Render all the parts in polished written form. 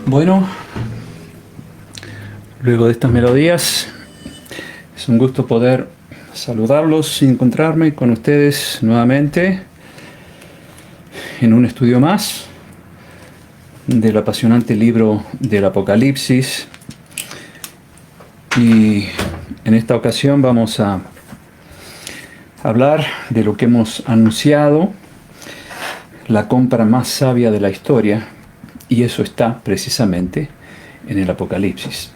Bueno, luego de estas melodías, es un gusto poder saludarlos y encontrarme con ustedes nuevamente en un estudio más del apasionante libro del Apocalipsis. Y en esta ocasión vamos a hablar de lo que hemos anunciado, la compra más sabia de la historia, y eso está precisamente en el Apocalipsis.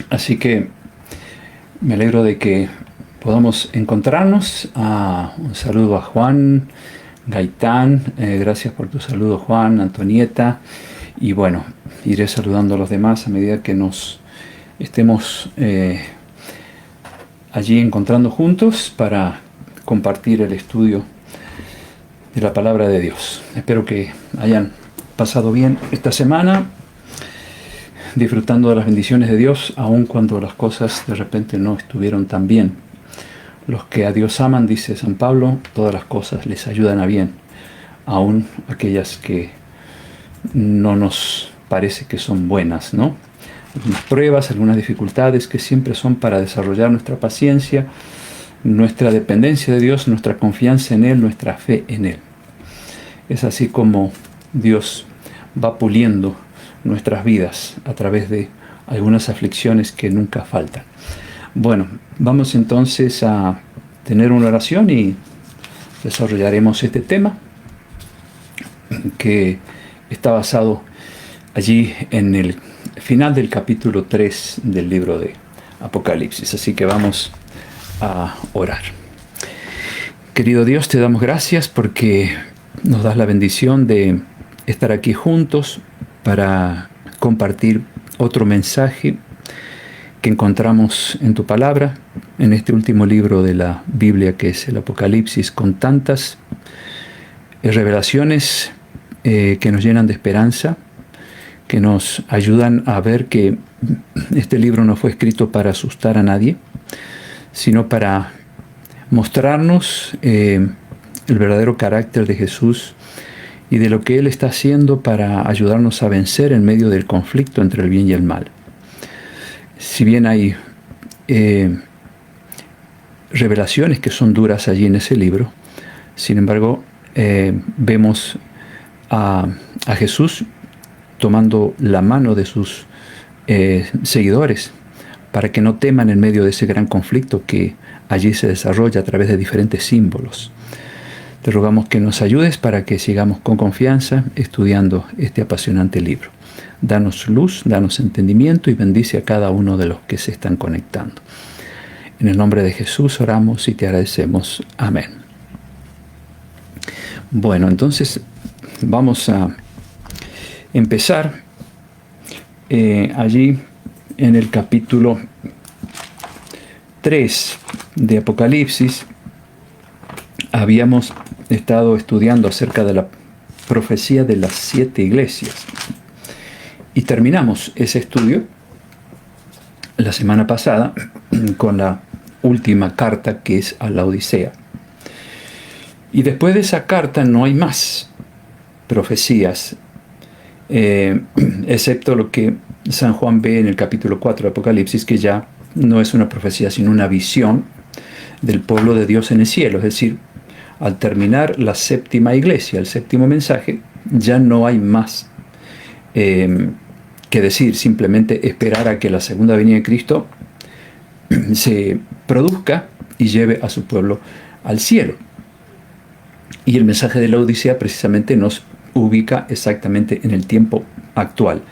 Así que me alegro de que podamos encontrarnos. Un saludo a Juan Gaitán, gracias por tu saludo, Juan, Antonieta, y bueno, iré saludando a los demás a medida que nos estemos allí encontrando juntos para compartir el estudio de la palabra de Dios. Espero que hayan pasado bien esta semana, disfrutando de las bendiciones de Dios, aun cuando las cosas de repente no estuvieron tan bien. Los que a Dios aman, dice San Pablo, todas las cosas les ayudan a bien, aun aquellas que no nos parece que son buenas, ¿no? Algunas pruebas, algunas dificultades que siempre son para desarrollar nuestra paciencia, nuestra dependencia de Dios, nuestra confianza en Él, nuestra fe en Él. Es así como Dios va puliendo nuestras vidas a través de algunas aflicciones que nunca faltan. Bueno, vamos entonces a tener una oración y desarrollaremos este tema que está basado allí en el final del capítulo 3 del libro de Apocalipsis. Así que vamos a orar. Querido Dios, te damos gracias porque nos das la bendición de estar aquí juntos para compartir otro mensaje que encontramos en tu palabra, en este último libro de la Biblia que es el Apocalipsis, con tantas revelaciones que nos llenan de esperanza, que nos ayudan a ver que este libro no fue escrito para asustar a nadie, sino para mostrarnos el verdadero carácter de Jesús y de lo que Él está haciendo para ayudarnos a vencer en medio del conflicto entre el bien y el mal. Si bien hay revelaciones que son duras allí en ese libro, sin embargo, vemos a Jesús tomando la mano de sus seguidores para que no teman en medio de ese gran conflicto que allí se desarrolla a través de diferentes símbolos. Te rogamos que nos ayudes para que sigamos con confianza estudiando este apasionante libro. Danos luz, danos entendimiento y bendice a cada uno de los que se están conectando. En el nombre de Jesús oramos y te agradecemos. Amén. Bueno, entonces vamos a empezar allí en el capítulo 3 de Apocalipsis. Habíamos estado estudiando acerca de la profecía de las 7 iglesias y terminamos ese estudio la semana pasada con la última carta, que es a la Odisea. Y después de esa carta no hay más profecías, excepto lo que San Juan ve en el capítulo 4 de Apocalipsis, que ya no es una profecía sino una visión del pueblo de Dios en el cielo. Es decir, al terminar la séptima iglesia, el séptimo mensaje, ya no hay más que decir, simplemente esperar a que la segunda venida de Cristo se produzca y lleve a su pueblo al cielo. Y el mensaje de la Odisea precisamente nos ubica exactamente en el tiempo actual,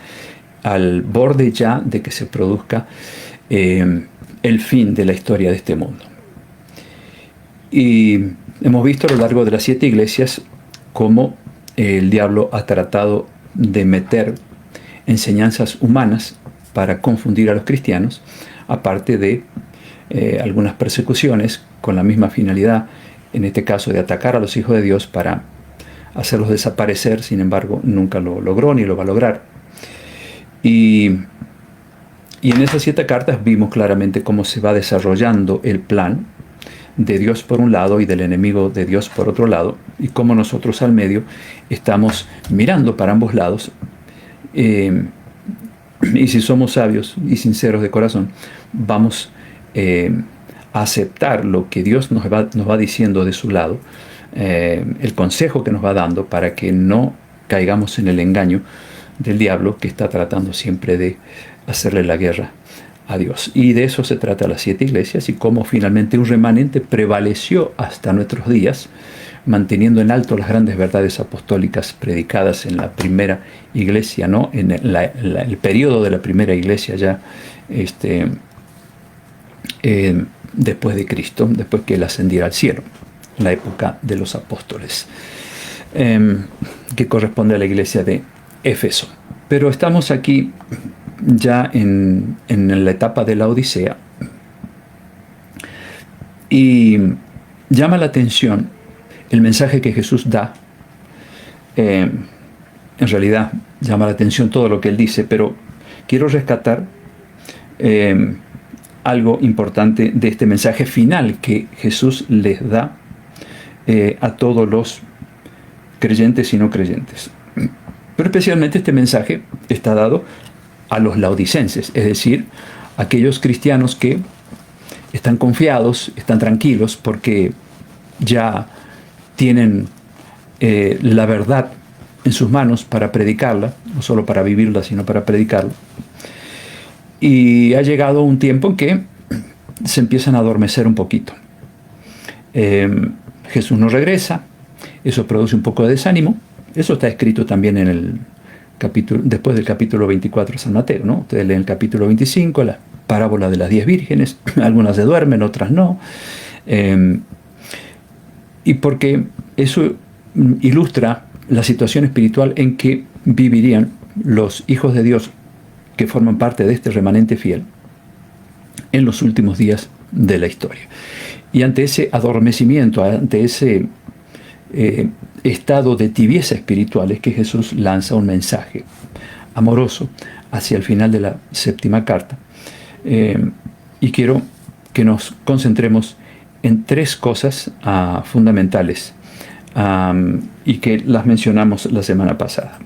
al borde ya de que se produzca el fin de la historia de este mundo. Y hemos visto a lo largo de las 7 iglesias cómo el diablo ha tratado de meter enseñanzas humanas para confundir a los cristianos, aparte de algunas persecuciones con la misma finalidad, en este caso de atacar a los hijos de Dios para hacerlos desaparecer. Sin embargo, nunca lo logró ni lo va a lograr. Y en esas 7 cartas vimos claramente cómo se va desarrollando el plan de Dios por un lado y del enemigo de Dios por otro lado, y cómo nosotros al medio estamos mirando para ambos lados Y si somos sabios y sinceros de corazón, vamos a aceptar lo que Dios nos va diciendo de su lado, el consejo que nos va dando para que no caigamos en el engaño del diablo, que está tratando siempre de hacerle la guerra a Dios. Y de eso se trata las 7 iglesias, y cómo finalmente un remanente prevaleció hasta nuestros días, manteniendo en alto las grandes verdades apostólicas predicadas en la primera iglesia, ¿no? En el periodo de la primera iglesia ya, después de Cristo, después que Él ascendiera al cielo, la época de los apóstoles, que corresponde a la iglesia de Éfeso. Pero estamos aquí ya en la etapa de la Odisea, y llama la atención el mensaje que Jesús da. En realidad llama la atención todo lo que Él dice, pero quiero rescatar algo importante de este mensaje final que Jesús les da a todos los creyentes y no creyentes. Pero especialmente este mensaje está dado a los laodicenses, es decir, aquellos cristianos que están confiados, están tranquilos, porque ya tienen la verdad en sus manos para predicarla, no solo para vivirla, sino para predicarla. Y ha llegado un tiempo en que se empiezan a adormecer un poquito. Jesús no regresa, eso produce un poco de desánimo. Eso está escrito también en el capítulo, después del capítulo 24 de San Mateo, ¿no? Ustedes leen el capítulo 25, la parábola de las 10 vírgenes, algunas se duermen, otras no. Y porque eso ilustra la situación espiritual en que vivirían los hijos de Dios que forman parte de este remanente fiel en los últimos días de la historia. Y ante ese adormecimiento, ante ese estado de tibieza espiritual, es que Jesús lanza un mensaje amoroso hacia el final de la 7ª carta. Y quiero que nos concentremos en 3 cosas fundamentales, y que las mencionamos la semana pasada.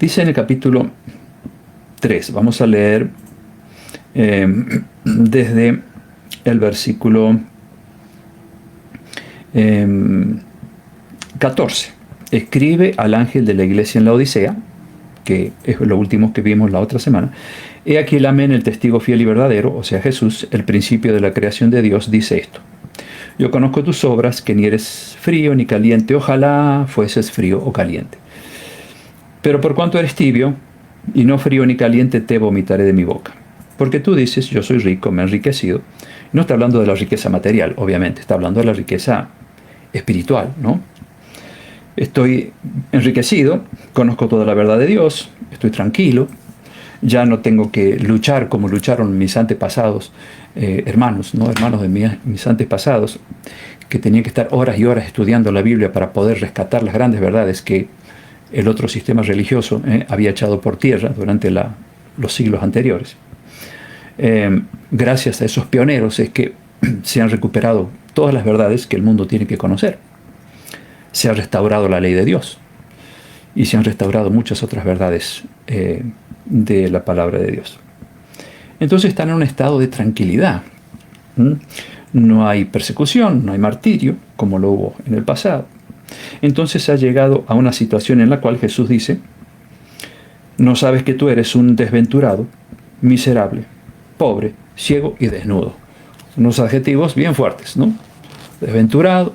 Dice en el capítulo 3, vamos a leer desde el versículo 14. Escribe al ángel de la iglesia en la Odisea, que es lo último que vimos la otra semana. He aquí el amén, el testigo fiel y verdadero, o sea Jesús, el principio de la creación de Dios, dice esto: yo conozco tus obras, que ni eres frío ni caliente, ojalá fueses frío o caliente. Pero por cuanto eres tibio y no frío ni caliente, te vomitaré de mi boca. Porque tú dices, yo soy rico, me he enriquecido. No está hablando de la riqueza material, obviamente, está hablando de la riqueza espiritual, ¿no? Estoy enriquecido, conozco toda la verdad de Dios, estoy tranquilo, ya no tengo que luchar como lucharon mis antepasados, hermanos, ¿no? Hermanos de mis antepasados, que tenían que estar horas y horas estudiando la Biblia para poder rescatar las grandes verdades que el otro sistema religioso había echado por tierra durante los siglos anteriores. Gracias a esos pioneros es que se han recuperado todas las verdades que el mundo tiene que conocer. Se ha restaurado la ley de Dios y se han restaurado muchas otras verdades de la palabra de Dios. Entonces están en un estado de tranquilidad. No hay persecución, no hay martirio, como lo hubo en el pasado. Entonces ha llegado a una situación en la cual Jesús dice: no sabes que tú eres un desventurado, miserable, pobre, ciego y desnudo. Unos adjetivos bien fuertes, ¿no? Desventurado,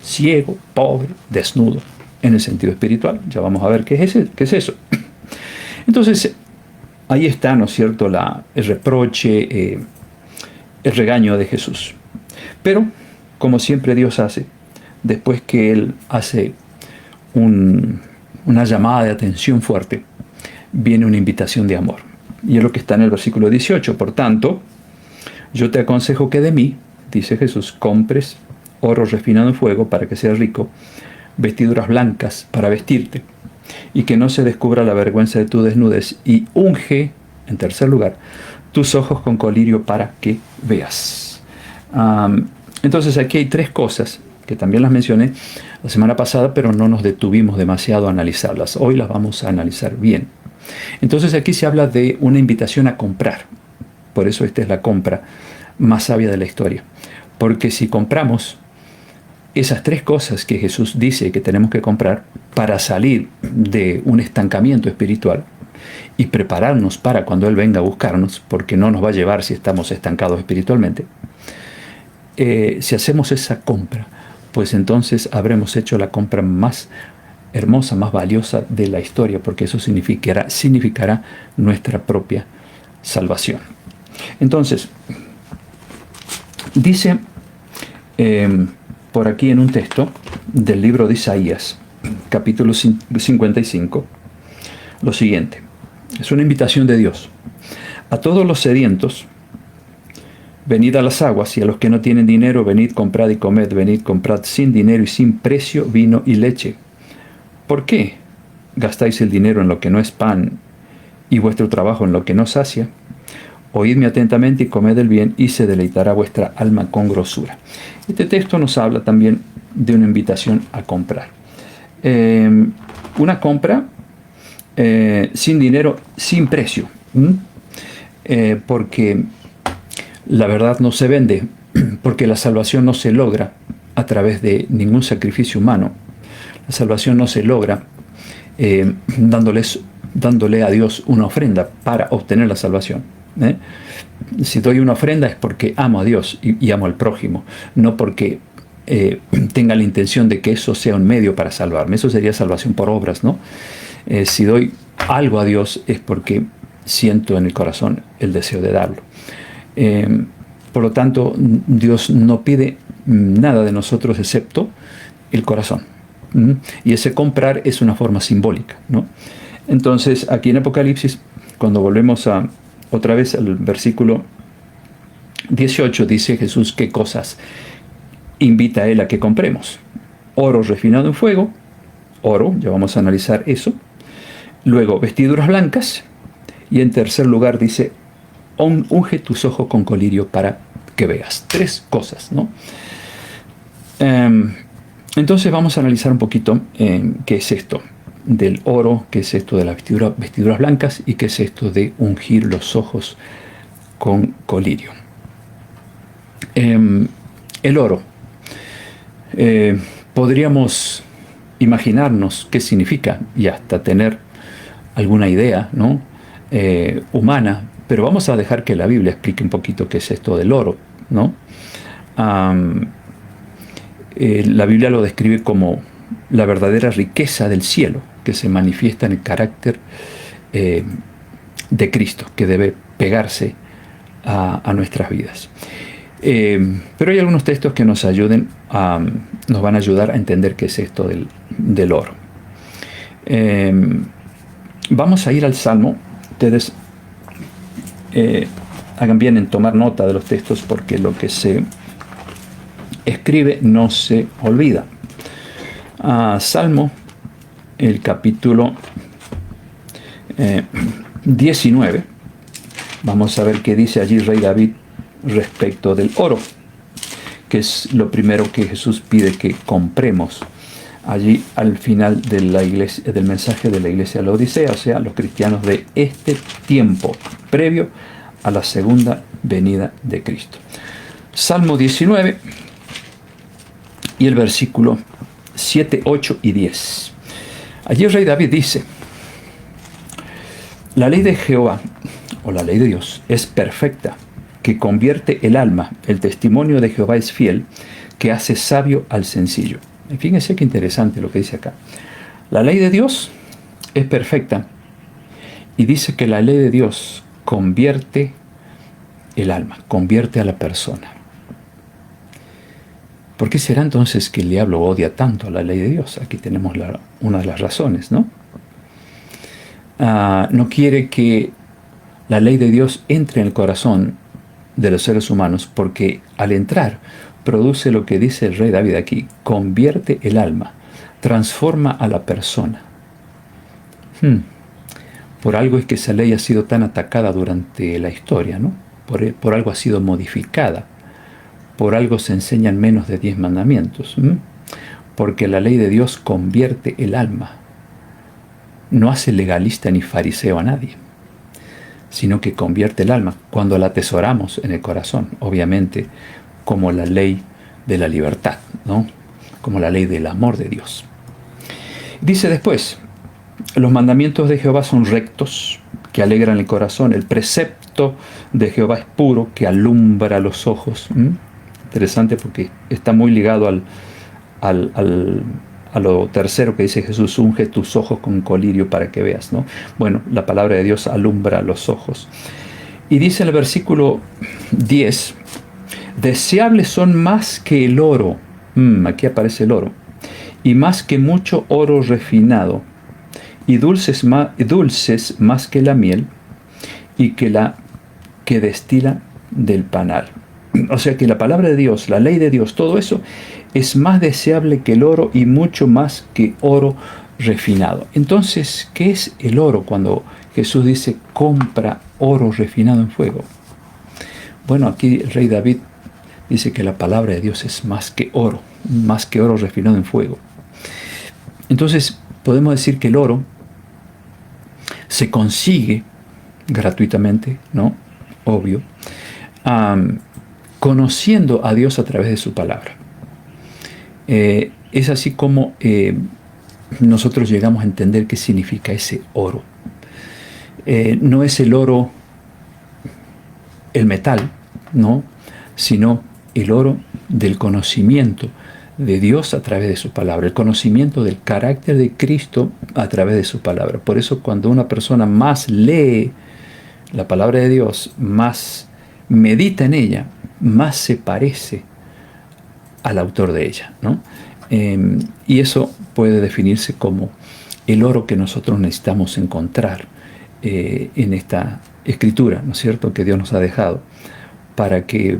ciego, pobre, desnudo, en el sentido espiritual. Ya vamos a ver qué es eso. Entonces, ahí está, ¿no es cierto?, el reproche, el regaño de Jesús. Pero, como siempre Dios hace, después que Él hace una llamada de atención fuerte, viene una invitación de amor. Y es lo que está en el versículo 18. Por tanto, yo te aconsejo que de mí, dice Jesús, compres oro refinado en fuego para que seas rico, vestiduras blancas para vestirte, y que no se descubra la vergüenza de tu desnudez, y unge, en tercer lugar, tus ojos con colirio para que veas. Entonces aquí hay 3 cosas que también las mencioné la semana pasada, pero no nos detuvimos demasiado a analizarlas. Hoy las vamos a analizar bien. Entonces aquí se habla de una invitación a comprar. Por eso esta es la compra más sabia de la historia. Porque si compramos esas tres cosas que Jesús dice que tenemos que comprar para salir de un estancamiento espiritual y prepararnos para cuando Él venga a buscarnos, porque no nos va a llevar si estamos estancados espiritualmente, si hacemos esa compra, pues entonces habremos hecho la compra más hermosa, más valiosa de la historia, porque eso significará nuestra propia salvación. Entonces, dice por aquí en un texto del libro de Isaías, capítulo 55, lo siguiente. Es una invitación de Dios. A todos los sedientos, venid a las aguas, y a los que no tienen dinero, venid, comprad y comed. Venid, comprad sin dinero y sin precio vino y leche. ¿Por qué gastáis el dinero en lo que no es pan y vuestro trabajo en lo que no sacia? Oídme atentamente y comed el bien, y se deleitará vuestra alma con grosura. Este texto nos habla también de una invitación a comprar. Una compra sin dinero, sin precio. Porque la verdad no se vende, porque la salvación no se logra a través de ningún sacrificio humano. La salvación no se logra dándole a Dios una ofrenda para obtener la salvación. Si doy una ofrenda es porque amo a Dios y amo al prójimo, no porque tenga la intención de que eso sea un medio para salvarme. Eso sería salvación por obras, ¿no? Si doy algo a Dios es porque siento en el corazón el deseo de darlo. Por lo tanto, Dios no pide nada de nosotros excepto el corazón. Y ese comprar es una forma simbólica, ¿no? Entonces, aquí en Apocalipsis, cuando volvemos otra vez al versículo 18, dice Jesús qué cosas invita a Él a que compremos. Oro refinado en fuego, oro, ya vamos a analizar eso. Luego, vestiduras blancas. Y en tercer lugar dice, unge tus ojos con colirio para que veas. Tres cosas, ¿no? Entonces vamos a analizar un poquito qué es esto del oro, qué es esto de las vestiduras blancas y qué es esto de ungir los ojos con colirio. El oro. Podríamos imaginarnos qué significa y hasta tener alguna idea, ¿no? Humana, pero vamos a dejar que la Biblia explique un poquito qué es esto del oro, ¿no? La Biblia lo describe como la verdadera riqueza del cielo, que se manifiesta en el carácter de Cristo, que debe pegarse a nuestras vidas. Pero hay algunos textos que nos van a ayudar a entender qué es esto del oro. Vamos a ir al Salmo. Ustedes hagan bien en tomar nota de los textos, porque lo que se escribe no se olvida. Salmo, el capítulo 19. Vamos a ver qué dice allí Rey David respecto del oro, que es lo primero que Jesús pide que compremos allí al final de del mensaje de la iglesia de la Odisea, o sea, los cristianos de este tiempo previo a la segunda venida de Cristo. Salmo 19 y el versículo 7, 8 y 10. Allí el rey David dice: la ley de Jehová, o la ley de Dios, es perfecta, que convierte el alma. El testimonio de Jehová es fiel, que hace sabio al sencillo. Fíjense qué interesante lo que dice acá. La ley de Dios es perfecta, y dice que la ley de Dios convierte el alma, convierte a la persona. ¿Por qué será entonces que el diablo odia tanto a la ley de Dios? Aquí tenemos una de las razones, ¿no? No quiere que la ley de Dios entre en el corazón de los seres humanos, porque al entrar produce lo que dice el rey David aquí: convierte el alma, transforma a la persona. Por algo es que esa ley ha sido tan atacada durante la historia, ¿no? Por algo ha sido modificada por algo se enseñan menos de 10 mandamientos. Porque la ley de Dios convierte el alma. No hace legalista ni fariseo a nadie, sino que convierte el alma cuando la atesoramos en el corazón, obviamente, como la ley de la libertad, ¿no? Como la ley del amor de Dios. Dice después, los mandamientos de Jehová son rectos, que alegran el corazón. El precepto de Jehová es puro, que alumbra los ojos. Interesante porque está muy ligado a lo tercero que dice Jesús: unge tus ojos con colirio para que veas, ¿no? Bueno, la palabra de Dios alumbra los ojos. Y dice en el versículo 10, deseables son más que el oro. Aquí aparece el oro. Y más que mucho oro refinado. Y dulces más que la miel. Y que destila del panal. O sea que la palabra de Dios, la ley de Dios, todo eso es más deseable que el oro y mucho más que oro refinado. Entonces, ¿qué es el oro cuando Jesús dice compra oro refinado en fuego? Bueno, aquí el rey David dice que la palabra de Dios es más que oro refinado en fuego. Entonces, podemos decir que el oro se consigue gratuitamente, ¿no? Obvio. Conociendo a Dios a través de su palabra. Es así como nosotros llegamos a entender qué significa ese oro. No es el oro el metal, ¿no? Sino el oro del conocimiento de Dios a través de su palabra, el conocimiento del carácter de Cristo a través de su palabra. Por eso cuando una persona más lee la palabra de Dios, más medita en ella, más se parece al autor de ella, ¿no? Y eso puede definirse como el oro que nosotros necesitamos encontrar en esta escritura, ¿no es cierto?, que Dios nos ha dejado, para que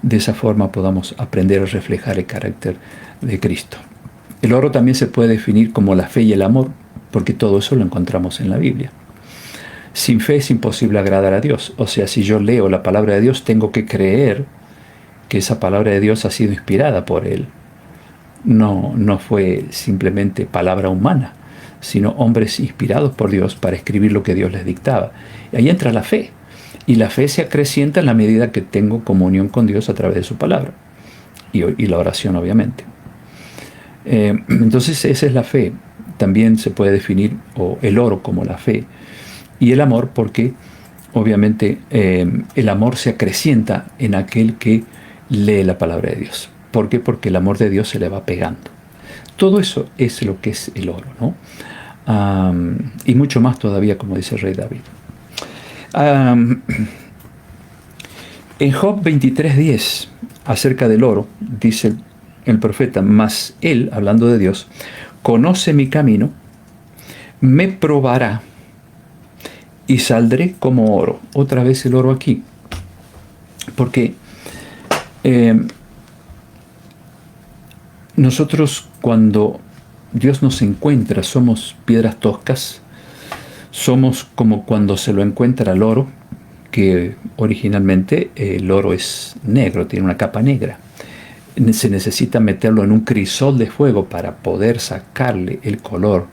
de esa forma podamos aprender a reflejar el carácter de Cristo. El oro también se puede definir como la fe y el amor, porque todo eso lo encontramos en la Biblia. Sin fe es imposible agradar a Dios. O sea, si yo leo la palabra de Dios, tengo que creer que esa palabra de Dios ha sido inspirada por Él. No fue simplemente palabra humana, sino hombres inspirados por Dios para escribir lo que Dios les dictaba. Y ahí entra la fe. Y la fe se acrecienta en la medida que tengo comunión con Dios a través de su palabra. Y la oración, obviamente. Entonces, esa es la fe. También se puede definir el oro como la fe. Y el amor, porque obviamente el amor se acrecienta en aquel que lee la palabra de Dios. ¿Por qué? Porque el amor de Dios se le va pegando. Todo eso es lo que es el oro, ¿no? Y mucho más todavía, como dice el rey David. En Job 23:10, acerca del oro, dice el profeta: mas él, hablando de Dios, conoce mi camino, me probará y saldré como oro. Otra vez el oro aquí. Porque nosotros, cuando Dios nos encuentra, somos piedras toscas. Somos como cuando se lo encuentra al oro, que originalmente el oro es negro, tiene una capa negra. Se necesita meterlo en un crisol de fuego para poder sacarle el color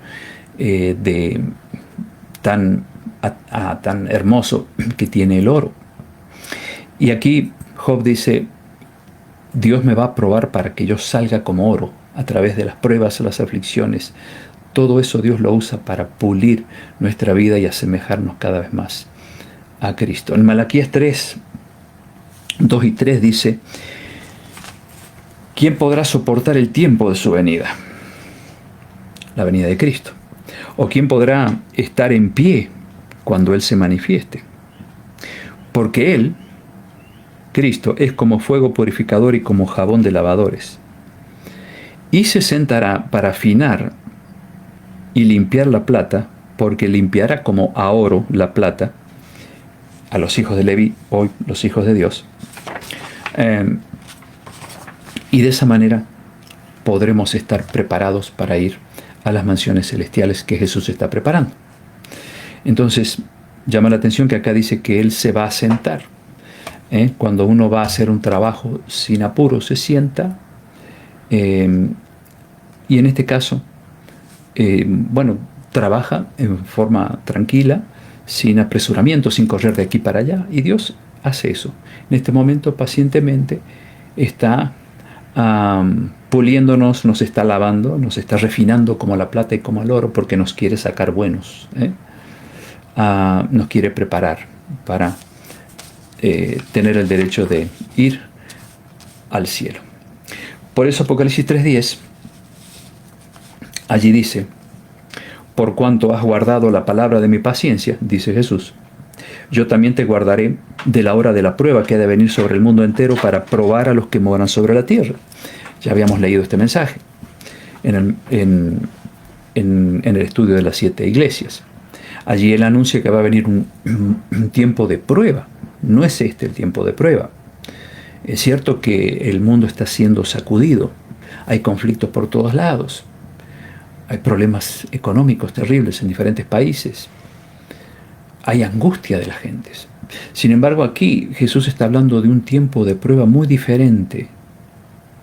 tan hermoso que tiene el oro. Y aquí Job dice: Dios me va a probar para que yo salga como oro a través de las pruebas, las aflicciones. Todo eso Dios lo usa para pulir nuestra vida y asemejarnos cada vez más a Cristo. En Malaquías 2 y 3 dice: ¿quién podrá soportar el tiempo de su venida? La venida de Cristo. ¿O quién podrá estar en pie cuando Él se manifieste? Porque Él, Cristo, es como fuego purificador y como jabón de lavadores. Y se sentará para afinar y limpiar la plata, porque limpiará como a oro la plata a los hijos de Leví, hoy los hijos de Dios. Y de esa manera podremos estar preparados para ir a las mansiones celestiales que Jesús está preparando. Entonces, llama la atención que acá dice que Él se va a sentar. Cuando uno va a hacer un trabajo sin apuro, se sienta. Y en este caso, bueno, trabaja en forma tranquila, sin apresuramiento, sin correr de aquí para allá. Y Dios hace eso. En este momento, pacientemente, está puliéndonos, nos está lavando, nos está refinando como la plata y como el oro, porque nos quiere sacar buenos. Nos quiere preparar para tener el derecho de ir al cielo. Por eso Apocalipsis 3:10, allí dice: por cuanto has guardado la palabra de mi paciencia, dice Jesús, yo también te guardaré de la hora de la prueba que ha de venir sobre el mundo entero para probar a los que moran sobre la tierra. Ya habíamos leído este mensaje en el estudio de las 7 iglesias. Allí él anuncia que va a venir un tiempo de prueba. No es este el tiempo de prueba. Es cierto que el mundo está siendo sacudido. Hay conflictos por todos lados. Hay problemas económicos terribles en diferentes países. Hay angustia de las gentes. Sin embargo, aquí Jesús está hablando de un tiempo de prueba muy diferente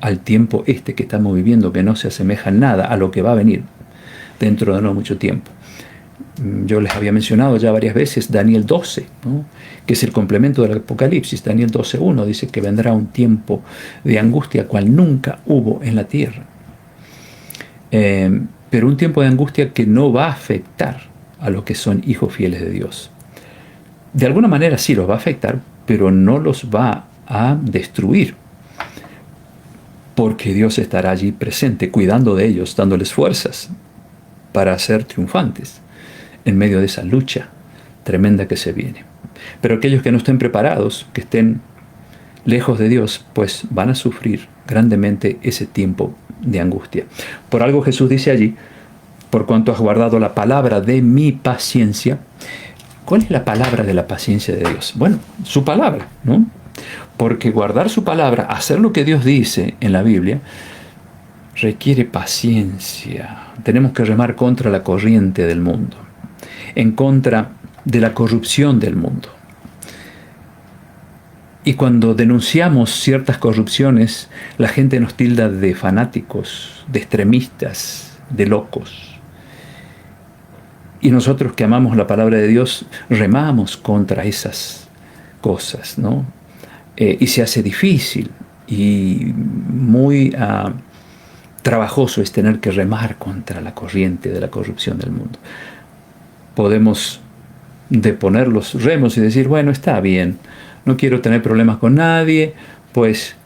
al tiempo este que estamos viviendo, que no se asemeja en nada a lo que va a venir dentro de no mucho tiempo. Yo les había mencionado ya varias veces Daniel 12, ¿no?, que es el complemento del Apocalipsis. Daniel 12:1 dice que vendrá un tiempo de angustia cual nunca hubo en la tierra. Pero un tiempo de angustia que no va a afectar a los que son hijos fieles de Dios. De alguna manera sí los va a afectar, pero no los va a destruir, porque Dios estará allí presente, cuidando de ellos, dándoles fuerzas para ser triunfantes en medio de esa lucha tremenda que se viene. Pero aquellos que no estén preparados, que estén lejos de Dios, pues van a sufrir grandemente ese tiempo de angustia. Por algo Jesús dice allí: por cuanto has guardado la palabra de mi paciencia. ¿Cuál es la palabra de la paciencia de Dios? Bueno, su palabra, ¿no? Porque guardar su palabra, hacer lo que Dios dice en la Biblia, requiere paciencia. Tenemos que remar contra la corriente del mundo, en contra de la corrupción del mundo. Y cuando denunciamos ciertas corrupciones, la gente nos tilda de fanáticos, de extremistas, de locos. Y nosotros que amamos la palabra de Dios, remamos contra esas cosas, ¿no? Y se hace difícil y muy trabajoso es tener que remar contra la corriente de la corrupción del mundo. Podemos deponer los remos y decir: bueno, está bien, no quiero tener problemas con nadie, pues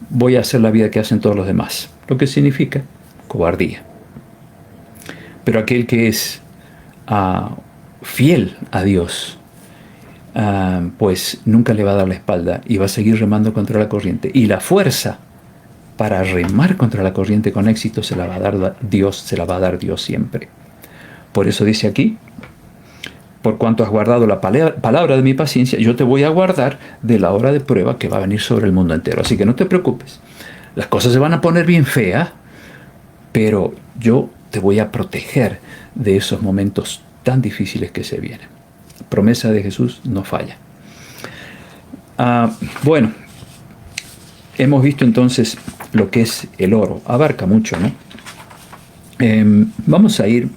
voy a hacer la vida que hacen todos los demás. Lo que significa cobardía. Pero aquel que es fiel a Dios, pues nunca le va a dar la espalda y va a seguir remando contra la corriente. Y la fuerza para remar contra la corriente con éxito se la va a dar Dios siempre. Por eso dice aquí: por cuanto has guardado la palabra de mi paciencia, yo te voy a guardar de la hora de prueba que va a venir sobre el mundo entero. Así que no te preocupes. Las cosas se van a poner bien feas, pero yo te voy a proteger de esos momentos tan difíciles que se vienen. La promesa de Jesús no falla. Bueno, hemos visto entonces lo que es el oro. Abarca mucho, ¿no? Vamos a ir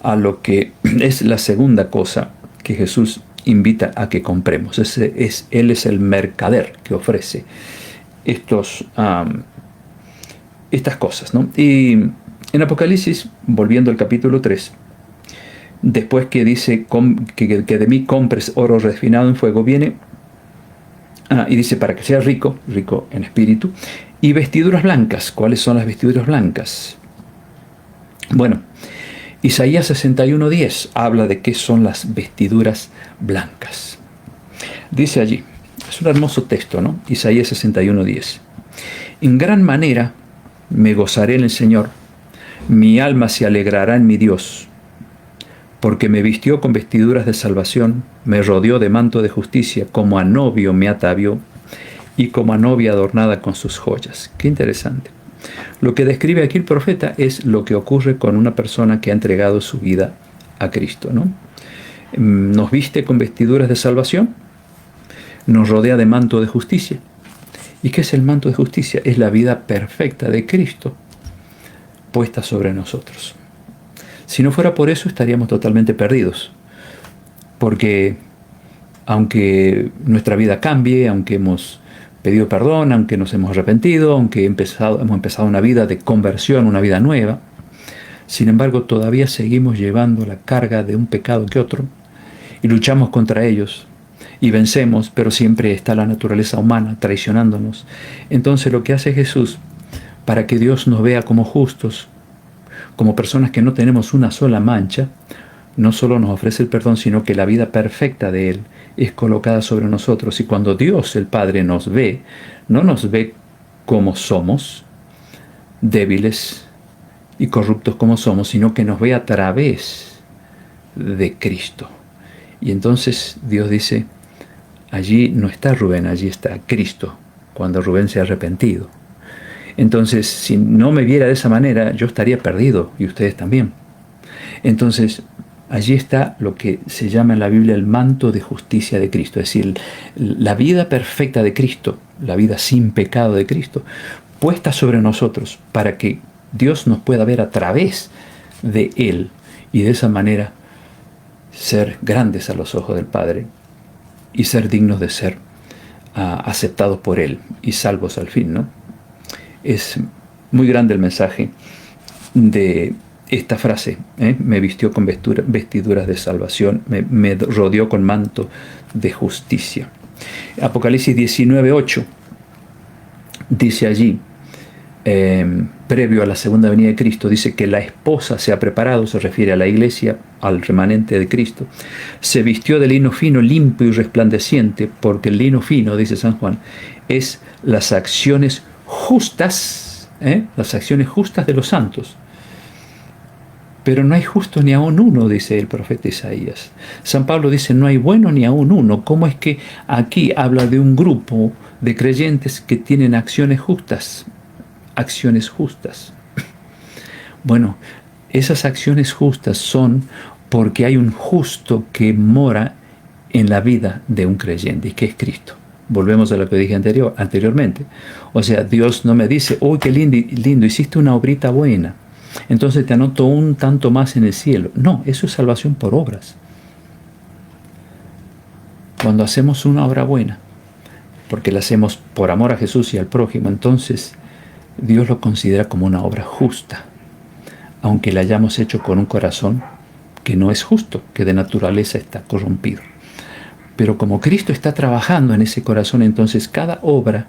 a lo que es la segunda cosa que Jesús invita a que compremos. Él es el mercader que ofrece estas cosas, ¿no? Y en Apocalipsis, volviendo al capítulo 3, después que dice que de mí compres oro refinado en fuego, viene y dice: para que seas rico en espíritu, y vestiduras blancas. ¿Cuáles son las vestiduras blancas? Bueno, Isaías 61:10 habla de qué son las vestiduras blancas. Dice allí, es un hermoso texto, ¿no? Isaías 61:10. En gran manera me gozaré en el Señor, mi alma se alegrará en mi Dios, porque me vistió con vestiduras de salvación, me rodeó de manto de justicia, como a novio me atavió, y como a novia adornada con sus joyas. Qué interesante. Lo que describe aquí el profeta es lo que ocurre con una persona que ha entregado su vida a Cristo, ¿no? Nos viste con vestiduras de salvación, nos rodea de manto de justicia. ¿Y qué es el manto de justicia? Es la vida perfecta de Cristo puesta sobre nosotros. Si no fuera por eso, estaríamos totalmente perdidos. Porque aunque nuestra vida cambie, aunque hemos pedido perdón, aunque nos hemos arrepentido, aunque hemos empezado una vida de conversión, una vida nueva, sin embargo todavía seguimos llevando la carga de un pecado que otro y luchamos contra ellos y vencemos, pero siempre está la naturaleza humana traicionándonos. Entonces lo que hace Jesús, para que Dios nos vea como justos, como personas que no tenemos una sola mancha, no solo nos ofrece el perdón, sino que la vida perfecta de Él es colocada sobre nosotros. Y cuando Dios, el Padre, nos ve, no nos ve como somos, débiles y corruptos como somos, sino que nos ve a través de Cristo. Y entonces Dios dice, allí no está Rubén, allí está Cristo, cuando Rubén se ha arrepentido. Entonces, si no me viera de esa manera, yo estaría perdido, y ustedes también. Entonces, allí está lo que se llama en la Biblia el manto de justicia de Cristo, es decir, la vida perfecta de Cristo, la vida sin pecado de Cristo, puesta sobre nosotros para que Dios nos pueda ver a través de Él y de esa manera ser grandes a los ojos del Padre y ser dignos de ser aceptados por Él y salvos al fin, ¿no? Es muy grande el mensaje de esta frase, me vistió con vestiduras de salvación, me rodeó con manto de justicia. Apocalipsis 19:8 dice allí, previo a la segunda venida de Cristo, dice que la esposa se ha preparado, se refiere a la iglesia, al remanente de Cristo, se vistió de lino fino, limpio y resplandeciente, porque el lino fino, dice San Juan, es las acciones justas, las acciones justas de los santos. Pero no hay justo ni aún uno, dice el profeta Isaías. San Pablo dice, no hay bueno ni aún uno. ¿Cómo es que aquí habla de un grupo de creyentes que tienen acciones justas? Acciones justas. Bueno, esas acciones justas son porque hay un justo que mora en la vida de un creyente, y que es Cristo. Volvemos a lo que dije anteriormente. O sea, Dios no me dice, ¡uy, qué lindo, hiciste una obrita buena! Entonces te anoto un tanto más en el cielo. No, eso es salvación por obras. Cuando hacemos una obra buena, porque la hacemos por amor a Jesús y al prójimo, entonces Dios lo considera como una obra justa, aunque la hayamos hecho con un corazón que no es justo, que de naturaleza está corrompido. Pero como Cristo está trabajando en ese corazón, entonces cada obra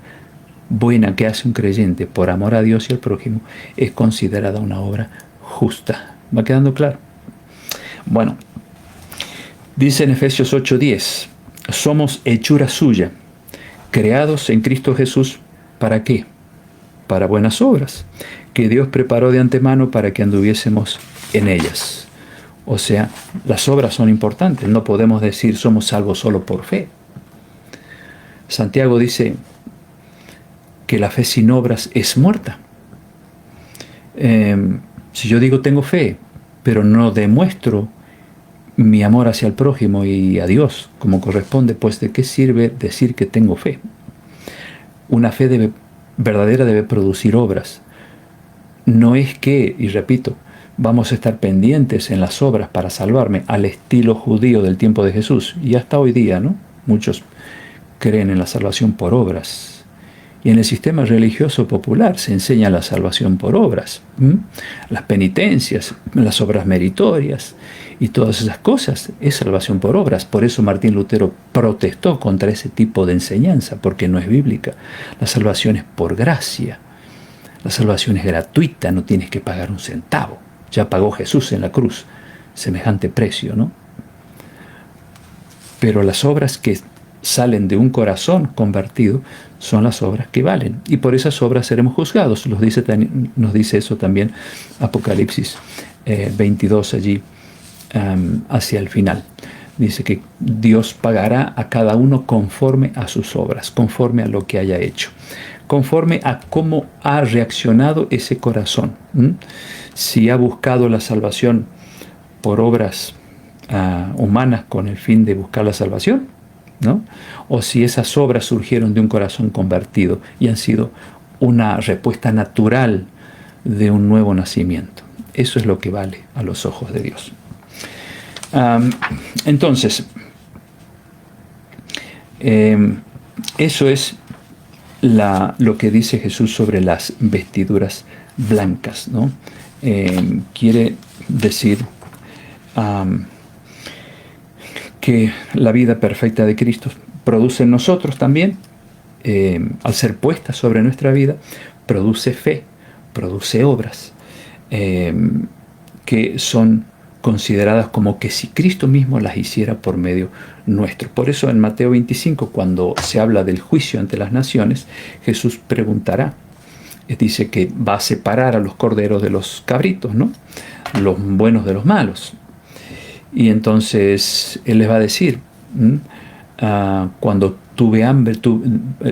buena que hace un creyente por amor a Dios y al prójimo es considerada una obra justa. ¿Va quedando claro? Bueno, dice en Efesios 8:10, somos hechura suya, creados en Cristo Jesús, ¿para qué? Para buenas obras, que Dios preparó de antemano para que anduviésemos en ellas. O sea, las obras son importantes, no podemos decir somos salvos solo por fe. Santiago dice que la fe sin obras es muerta. Si yo digo tengo fe, pero no demuestro mi amor hacia el prójimo y a Dios como corresponde, pues ¿de qué sirve decir que tengo fe? Una fe verdadera debe producir obras. No es que, y repito, vamos a estar pendientes en las obras para salvarme al estilo judío del tiempo de Jesús. Y hasta hoy día, ¿no? Muchos creen en la salvación por obras. Y en el sistema religioso popular se enseña la salvación por obras, las penitencias, las obras meritorias y todas esas cosas es salvación por obras. Por eso Martín Lutero protestó contra ese tipo de enseñanza, porque no es bíblica. La salvación es por gracia, la salvación es gratuita, no tienes que pagar un centavo. Ya pagó Jesús en la cruz semejante precio, ¿no? Pero las obras que salen de un corazón convertido son las obras que valen, y por esas obras seremos juzgados. Nos dice eso también Apocalipsis 22 allí hacia el final. Dice que Dios pagará a cada uno conforme a sus obras, conforme a lo que haya hecho, conforme a cómo ha reaccionado ese corazón. Si ha buscado la salvación por obras humanas con el fin de buscar la salvación, ¿no? O si esas obras surgieron de un corazón convertido y han sido una respuesta natural de un nuevo nacimiento. Eso es lo que vale a los ojos de Dios. Entonces, eso es lo que dice Jesús sobre las vestiduras blancas, ¿no? Quiere decir que la vida perfecta de Cristo produce en nosotros también, al ser puesta sobre nuestra vida, produce fe, produce obras que son consideradas como que si Cristo mismo las hiciera por medio nuestro. Por eso en Mateo 25, cuando se habla del juicio ante las naciones, Jesús preguntará, dice que va a separar a los corderos de los cabritos, ¿no? Los buenos de los malos. Y entonces Él les va a decir, cuando tuve hambre,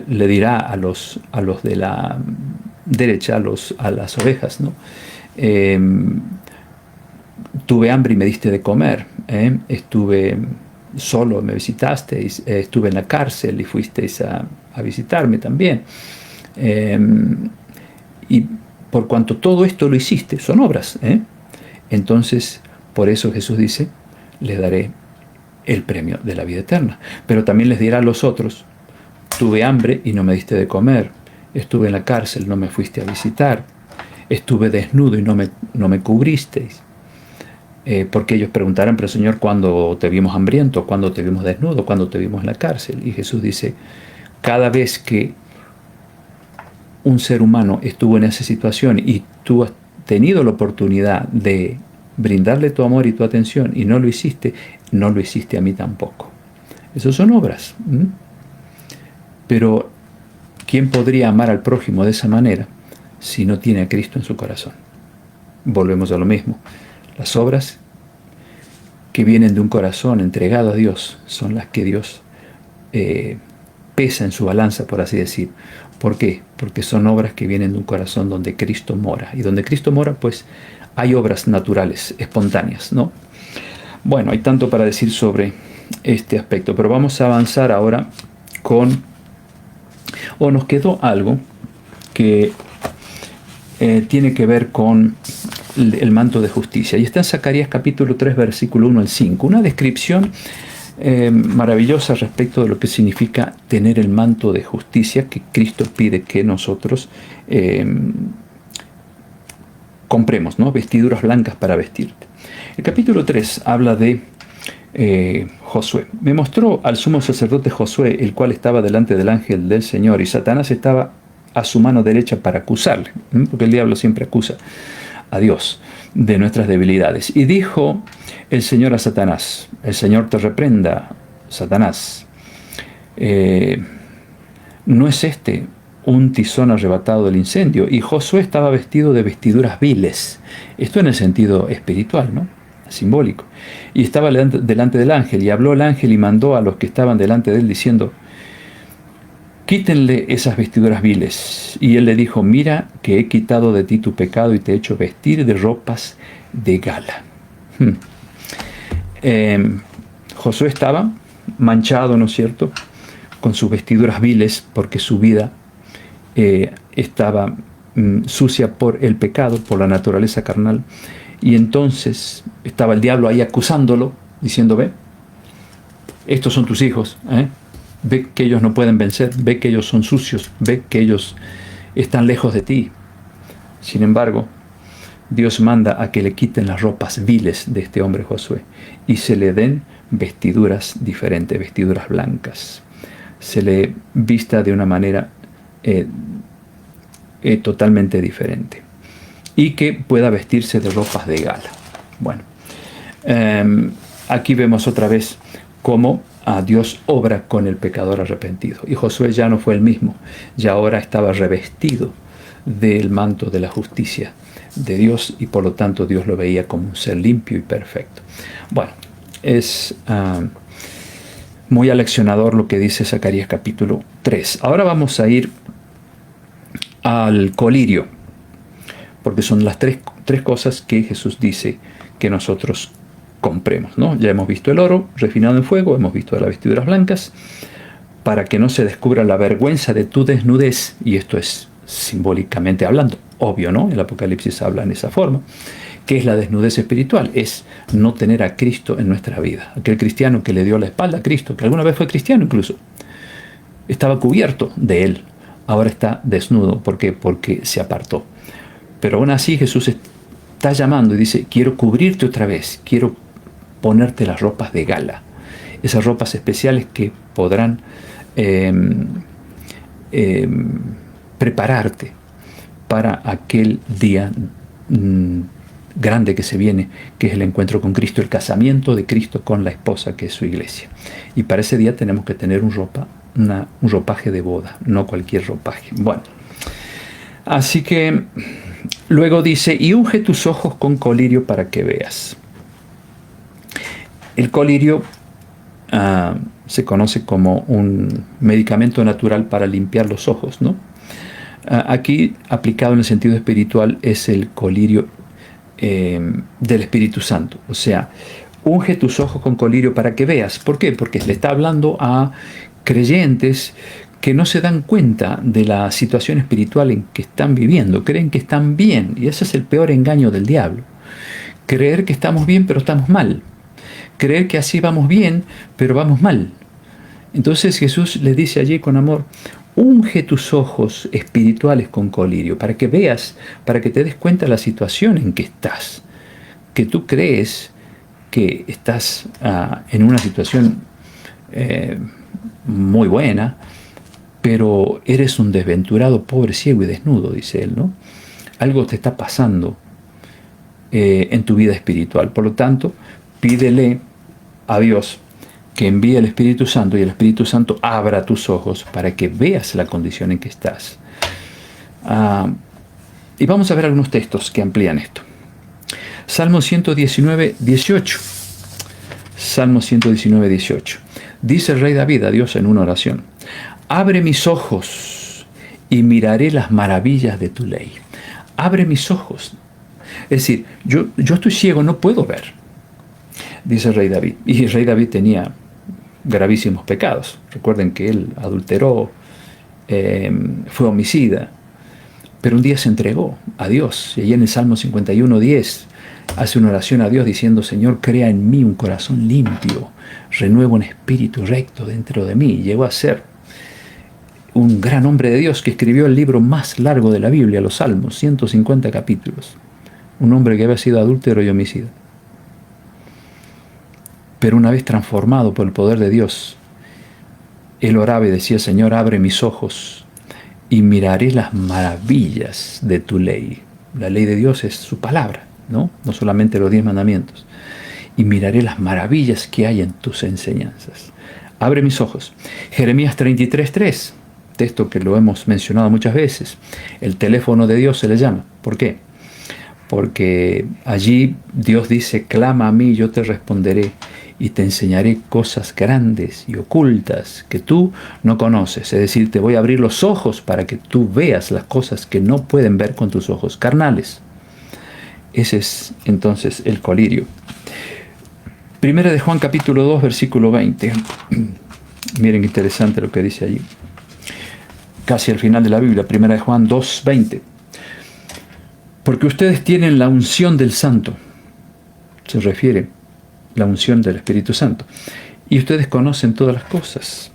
le dirá a los de la derecha, a las ovejas, ¿no? Tuve hambre y me diste de comer, estuve solo, me visitasteis, estuve en la cárcel y fuisteis a visitarme también. Y por cuanto todo esto lo hiciste, son obras. Entonces, por eso Jesús dice, les daré el premio de la vida eterna. Pero también les dirá a los otros, tuve hambre y no me diste de comer, estuve en la cárcel, no me fuiste a visitar, estuve desnudo y no me cubristeis. Porque ellos preguntarán, pero Señor, ¿cuándo te vimos hambriento? ¿Cuándo te vimos desnudo? ¿Cuándo te vimos en la cárcel? Y Jesús dice, cada vez que un ser humano estuvo en esa situación y tú has tenido la oportunidad de brindarle tu amor y tu atención y no lo hiciste a mí tampoco. Esas son obras. Pero ¿quién podría amar al prójimo de esa manera si no tiene a Cristo en su corazón? Volvemos a lo mismo. Las obras que vienen de un corazón entregado a Dios son las que Dios pesa en su balanza, por así decir. ¿Por qué? Porque son obras que vienen de un corazón donde Cristo mora. Y donde Cristo mora, pues hay obras naturales, espontáneas, ¿no? Bueno, hay tanto para decir sobre este aspecto, pero vamos a avanzar ahora nos quedó algo que tiene que ver con el manto de justicia. Y está en Zacarías capítulo 3, versículo 1 al 5. Una descripción maravillosa respecto de lo que significa tener el manto de justicia que Cristo pide que nosotros compremos, ¿no? Vestiduras blancas para vestirte. El capítulo 3 habla de Josué. Me mostró al sumo sacerdote Josué, el cual estaba delante del ángel del Señor, y Satanás estaba a su mano derecha para acusarle, porque el diablo siempre acusa a Dios de nuestras debilidades. Y dijo el Señor a Satanás, el Señor te reprenda, Satanás, ¿no es este un tizón arrebatado del incendio? Y Josué estaba vestido de vestiduras viles. Esto en el sentido espiritual, ¿no? Simbólico. Y estaba delante del ángel, y habló el ángel y mandó a los que estaban delante de él diciendo, quítenle esas vestiduras viles. Y él le dijo, mira que he quitado de ti tu pecado y te he hecho vestir de ropas de gala. Josué estaba manchado, ¿no es cierto?, con sus vestiduras viles, porque su vida estaba sucia por el pecado, por la naturaleza carnal. Y entonces estaba el diablo ahí acusándolo, diciendo, ve, estos son tus hijos, ve que ellos no pueden vencer, ve que ellos son sucios, ve que ellos están lejos de ti. Sin embargo, Dios manda a que le quiten las ropas viles de este hombre Josué y se le den vestiduras diferentes, vestiduras blancas. Se le vista de una manera totalmente diferente y que pueda vestirse de ropas de gala. Bueno, aquí vemos otra vez cómo Dios obra con el pecador arrepentido. Y Josué ya no fue el mismo, ya ahora estaba revestido del manto de la justicia de Dios y por lo tanto Dios lo veía como un ser limpio y perfecto. Bueno, es muy aleccionador lo que dice Zacarías capítulo 3. Ahora vamos a ir al colirio, porque son las tres cosas que Jesús dice que nosotros compremos, ¿no? Ya hemos visto el oro refinado en fuego, hemos visto las vestiduras blancas, para que no se descubra la vergüenza de tu desnudez, y esto es simbólicamente hablando, obvio, ¿no? El Apocalipsis habla en esa forma. ¿Qué es la desnudez espiritual? Es no tener a Cristo en nuestra vida. Aquel cristiano que le dio la espalda a Cristo, que alguna vez fue cristiano incluso, estaba cubierto de Él, ahora está desnudo. ¿Por qué? Porque se apartó. Pero aún así Jesús está llamando y dice, quiero cubrirte otra vez, quiero ponerte las ropas de gala, esas ropas especiales que podrán prepararte para aquel día grande que se viene, que es el encuentro con Cristo, el casamiento de Cristo con la esposa, que es su iglesia. Y para ese día tenemos que tener un ropaje de boda, no cualquier ropaje. Bueno, así que luego dice, y unge tus ojos con colirio para que veas. El colirio se conoce como un medicamento natural para limpiar los ojos, ¿no? Aquí, aplicado en el sentido espiritual, es el colirio del Espíritu Santo. O sea, unge tus ojos con colirio para que veas. ¿Por qué? Porque le está hablando a creyentes que no se dan cuenta de la situación espiritual en que están viviendo. Creen que están bien, y ese es el peor engaño del diablo. Creer que estamos bien, pero estamos mal. Creer que así vamos bien, pero vamos mal. Entonces Jesús les dice allí con amor, unge tus ojos espirituales con colirio, para que veas, para que te des cuenta de la situación en que estás, que tú crees que estás en una situación muy buena, pero eres un desventurado, pobre, ciego y desnudo, dice él, ¿no? Algo te está pasando en tu vida espiritual. Por lo tanto, pídele a Dios que envíe el Espíritu Santo, y el Espíritu Santo abra tus ojos para que veas la condición en que estás. Y vamos a ver algunos textos que amplían esto. Salmo 119, 18. Salmo 119, 18. Dice el rey David a Dios en una oración, abre mis ojos y miraré las maravillas de tu ley. Abre mis ojos. Es decir, yo estoy ciego, no puedo ver, dice el rey David. Y el rey David tenía gravísimos pecados. Recuerden que él adulteró, fue homicida, pero un día se entregó a Dios. Y allí en el Salmo 51, 10 hace una oración a Dios diciendo, Señor, crea en mí un corazón limpio, renueva un espíritu recto dentro de mí. Llegó a ser un gran hombre de Dios que escribió el libro más largo de la Biblia, los Salmos, 150 capítulos. Un hombre que había sido adúltero y homicida. Pero una vez transformado por el poder de Dios, él oraba y decía, Señor, abre mis ojos y miraré las maravillas de tu ley. La ley de Dios es su palabra, ¿no? No solamente los 10 mandamientos. Y miraré las maravillas que hay en tus enseñanzas. Abre mis ojos. Jeremías 33:3, texto que lo hemos mencionado muchas veces. El teléfono de Dios se le llama. ¿Por qué? Porque allí Dios dice, clama a mí, yo te responderé y te enseñaré cosas grandes y ocultas que tú no conoces. Es decir, te voy a abrir los ojos para que tú veas las cosas que no pueden ver con tus ojos carnales. Ese es entonces el colirio. Primera de Juan capítulo 2, versículo 20. Miren qué interesante lo que dice allí. Casi al final de la Biblia, Primera de Juan 2, 20. Porque ustedes tienen la unción del Santo. Se refiere la unción del Espíritu Santo. Y ustedes conocen todas las cosas.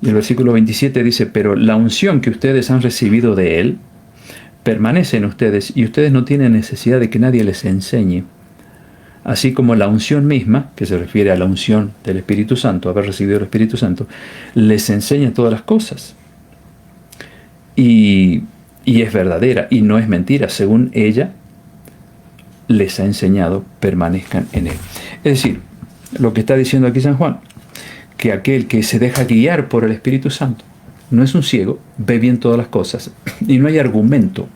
Y el versículo 27 dice, pero la unción que ustedes han recibido de Él permanece en ustedes y ustedes no tienen necesidad de que nadie les enseñe. Así como la unción misma, que se refiere a la unción del Espíritu Santo, haber recibido el Espíritu Santo, les enseña todas las cosas. Y es verdadera y no es mentira. Según ella les ha enseñado, permanezcan en Él. Es decir, lo que está diciendo aquí San Juan, que aquel que se deja guiar por el Espíritu Santo no es un ciego, ve bien todas las cosas y no hay argumento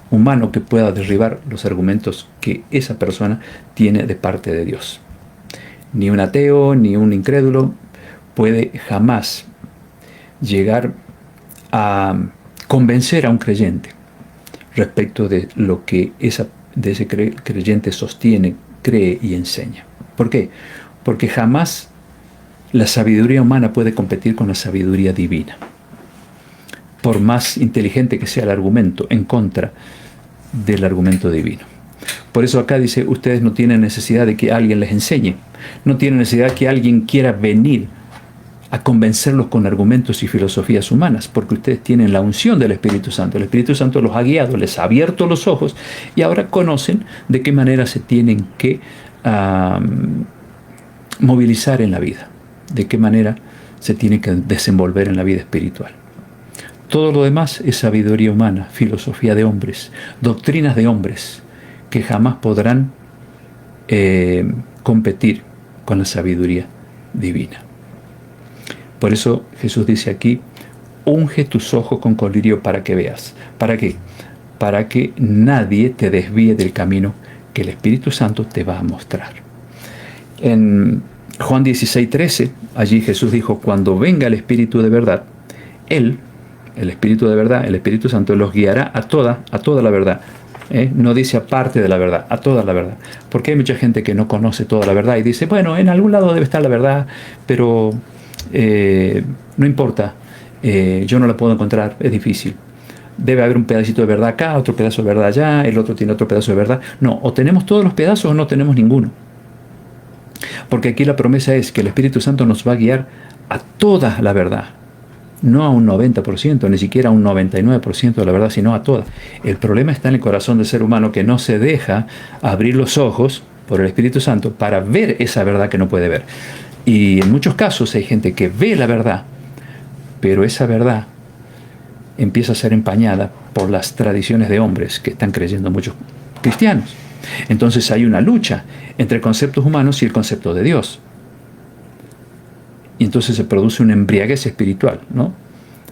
humano que pueda derribar los argumentos que esa persona tiene de parte de Dios. Ni un ateo, ni un incrédulo puede jamás llegar a convencer a un creyente respecto de lo que ese creyente sostiene, cree y enseña. ¿Por qué? Porque jamás la sabiduría humana puede competir con la sabiduría divina. Por más inteligente que sea el argumento en contra del argumento divino. Por eso acá dice, ustedes no tienen necesidad de que alguien les enseñe. No tienen necesidad de que alguien quiera venir a convencerlos con argumentos y filosofías humanas, porque ustedes tienen la unción del Espíritu Santo. El Espíritu Santo los ha guiado, les ha abierto los ojos y ahora conocen de qué manera se tienen que movilizar en la vida, de qué manera se tienen que desenvolver en la vida espiritual. Todo lo demás es sabiduría humana, filosofía de hombres, doctrinas de hombres, que jamás podrán competir con la sabiduría divina. Por eso Jesús dice aquí, unge tus ojos con colirio para que veas. ¿Para qué? Para que nadie te desvíe del camino que el Espíritu Santo te va a mostrar. En Juan 16:13, allí Jesús dijo, cuando venga el Espíritu de verdad, Él, el Espíritu de verdad, el Espíritu Santo, los guiará a toda la verdad. No dice aparte de la verdad, a toda la verdad. Porque hay mucha gente que no conoce toda la verdad y dice, bueno, en algún lado debe estar la verdad, pero no importa, yo no la puedo encontrar, es difícil. Debe haber un pedacito de verdad acá, otro pedazo de verdad allá, el otro tiene otro pedazo de verdad. No, o tenemos todos los pedazos o no tenemos ninguno. Porque aquí la promesa es que el Espíritu Santo nos va a guiar a toda la verdad. No a un 90%, ni siquiera a un 99% de la verdad, sino a toda. El problema está en el corazón del ser humano que no se deja abrir los ojos por el Espíritu Santo para ver esa verdad que no puede ver. Y en muchos casos hay gente que ve la verdad, pero esa verdad empieza a ser empañada por las tradiciones de hombres que están creyendo muchos cristianos. Entonces hay una lucha entre conceptos humanos y el concepto de Dios. Y entonces se produce una embriaguez espiritual, ¿no?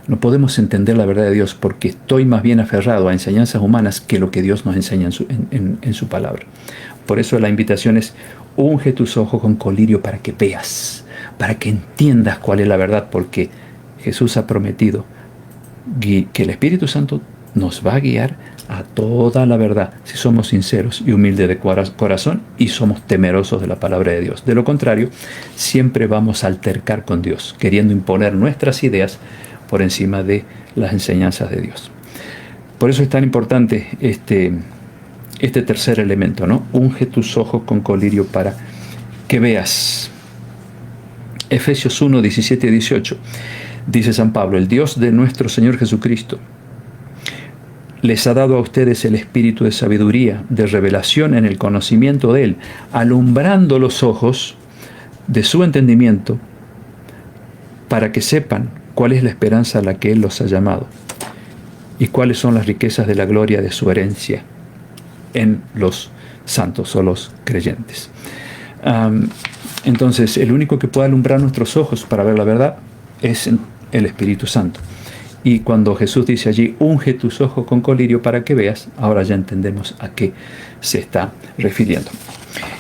No podemos entender la verdad de Dios porque estoy más bien aferrado a enseñanzas humanas que lo que Dios nos enseña en su palabra. Por eso la invitación es, unge tus ojos con colirio para que veas, para que entiendas cuál es la verdad, porque Jesús ha prometido que el Espíritu Santo nos va a guiar a toda la verdad, si somos sinceros y humildes de corazón y somos temerosos de la palabra de Dios. De lo contrario, siempre vamos a altercar con Dios, queriendo imponer nuestras ideas por encima de las enseñanzas de Dios. Por eso es tan importante este tercer elemento, ¿no? Unge tus ojos con colirio para que veas. Efesios 1, 17 y 18. Dice San Pablo, el Dios de nuestro Señor Jesucristo les ha dado a ustedes el espíritu de sabiduría, de revelación en el conocimiento de Él, alumbrando los ojos de su entendimiento para que sepan cuál es la esperanza a la que Él los ha llamado y cuáles son las riquezas de la gloria de su herencia en los santos o los creyentes. Entonces, el único que puede alumbrar nuestros ojos para ver la verdad es el Espíritu Santo. Y cuando Jesús dice allí, unge tus ojos con colirio para que veas, ahora ya entendemos a qué se está refiriendo.